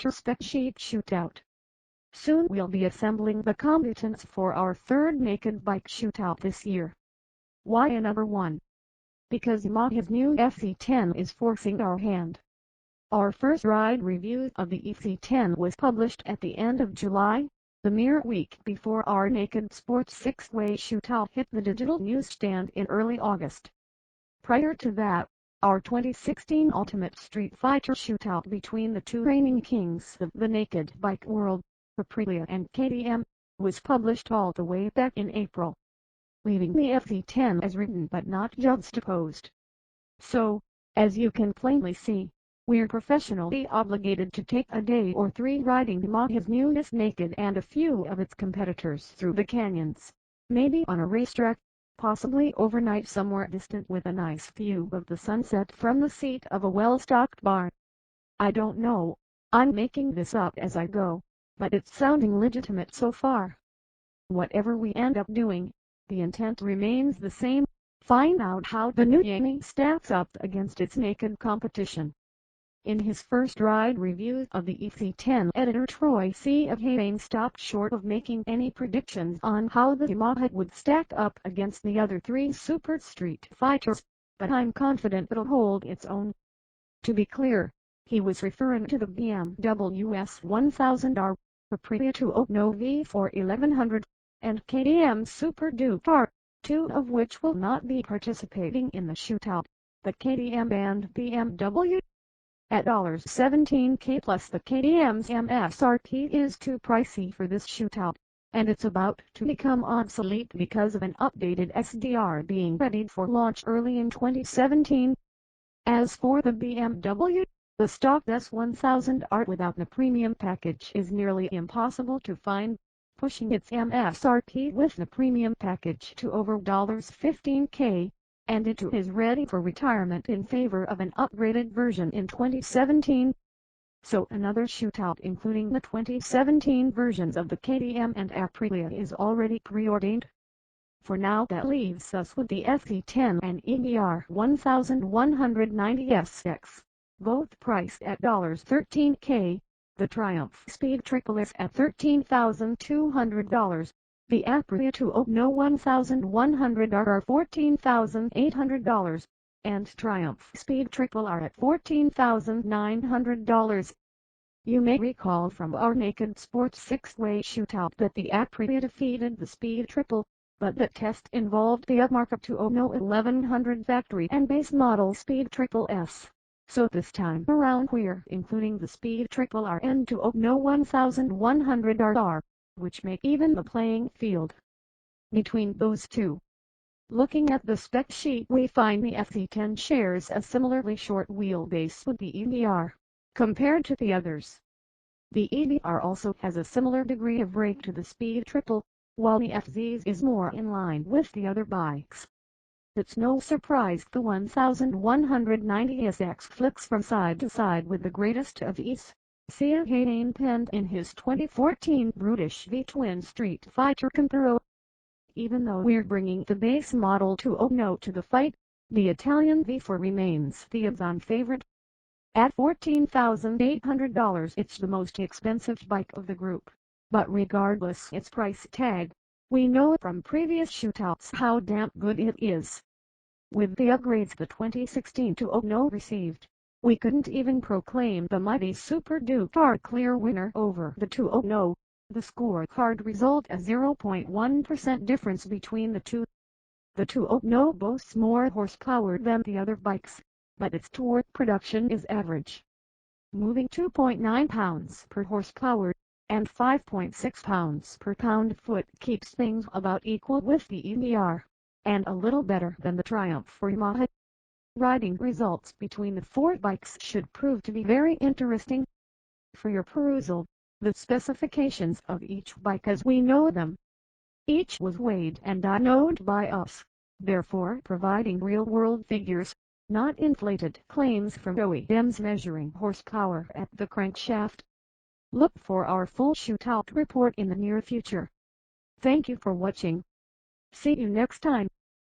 Streetfighter Spec Sheet Shootout. Soon we'll be assembling the combatants for our third naked bike shootout this year. Why number 1? Because Yamaha's new FC10 is forcing our hand. Our first ride review of the EC10 was published at the end of July, the mere week before our naked sports 6-way shootout hit the digital newsstand in early August. Prior to that, our 2016 Ultimate Streetfighter shootout between the two reigning kings of the naked bike world, Aprilia and KTM, was published all the way back in April, leaving the FC10 as written but not juxtaposed. So, as you can plainly see, we're professionally obligated to take a day or 3 riding Yamaha's newest naked and a few of its competitors through the canyons, maybe on a racetrack, possibly overnight somewhere distant with a nice view of the sunset from the seat of a well-stocked barn. I don't know, I'm making this up as I go, but it's sounding legitimate so far. Whatever we end up doing, the intent remains the same: find out how the new Yami stacks up against its naked competition. In his first ride review of the EC10, editor Troy C. of Hayden stopped short of making any predictions on how the Yamaha would stack up against the other 3 Super Street Fighters, but I'm confident it'll hold its own. To be clear, he was referring to the BMW S1000R, Aprilia 209 V4 1100, and KTM Super Duke R, 2 of which will not be participating in the shootout, the KTM and BMW. At $17,000 plus, the KTM's MSRP is too pricey for this shootout, and it's about to become obsolete because of an updated SDR being readied for launch early in 2017. As for the BMW, the stock S1000R without the premium package is nearly impossible to find, pushing its MSRP with the premium package to over $15,000. And it is ready for retirement in favor of an upgraded version in 2017. So another shootout including the 2017 versions of the KTM and Aprilia is already preordained. For now that leaves us with the FC10 and EBR 1190SX, both priced at $13,000, the Triumph Speed Triple S at $13,200, the Aprilia 209 1100R are $14,800, and Triumph Speed Triple R at $14,900. You may recall from our naked sports 6-way shootout that the Aprilia defeated the Speed Triple, but that test involved the upmarket 209 1100 factory and base model Speed Triple S. So this time around we're including the Speed Triple R and 209 1100R, which make even the playing field between those two. Looking at the spec sheet, we find the FC10 shares a similarly short wheelbase with the EBR, compared to the others. The EBR also has a similar degree of brake to the Speed Triple, while the FZ's is more in line with the other bikes. It's no surprise the 1190SX flicks from side to side with the greatest of ease. C. Hayden penned in his 2014 Brutish V-Twin Streetfighter Comparo. Even though we're bringing the base model 209 to the fight, the Italian V4 remains the odds-on favorite. At $14,800 it's the most expensive bike of the group, but regardless its price tag, we know from previous shootouts how damn good it is. With the upgrades the 2016 209 received, we couldn't even proclaim the mighty Super Duke R clear winner over the 209, the scorecard result a 0.1% difference between the two. The 209 boasts more horsepower than the other bikes, but its torque production is average, moving 2.9 pounds per horsepower, and 5.6 pounds per pound-foot keeps things about equal with the EBR, and a little better than the Triumph for Yamaha. Riding results between the 4 bikes should prove to be very interesting. For your perusal, the specifications of each bike as we know them. Each was weighed and dynoed by us, therefore providing real-world figures, not inflated claims from OEMs measuring horsepower at the crankshaft. Look for our full shootout report in the near future. Thank you for watching. See you next time.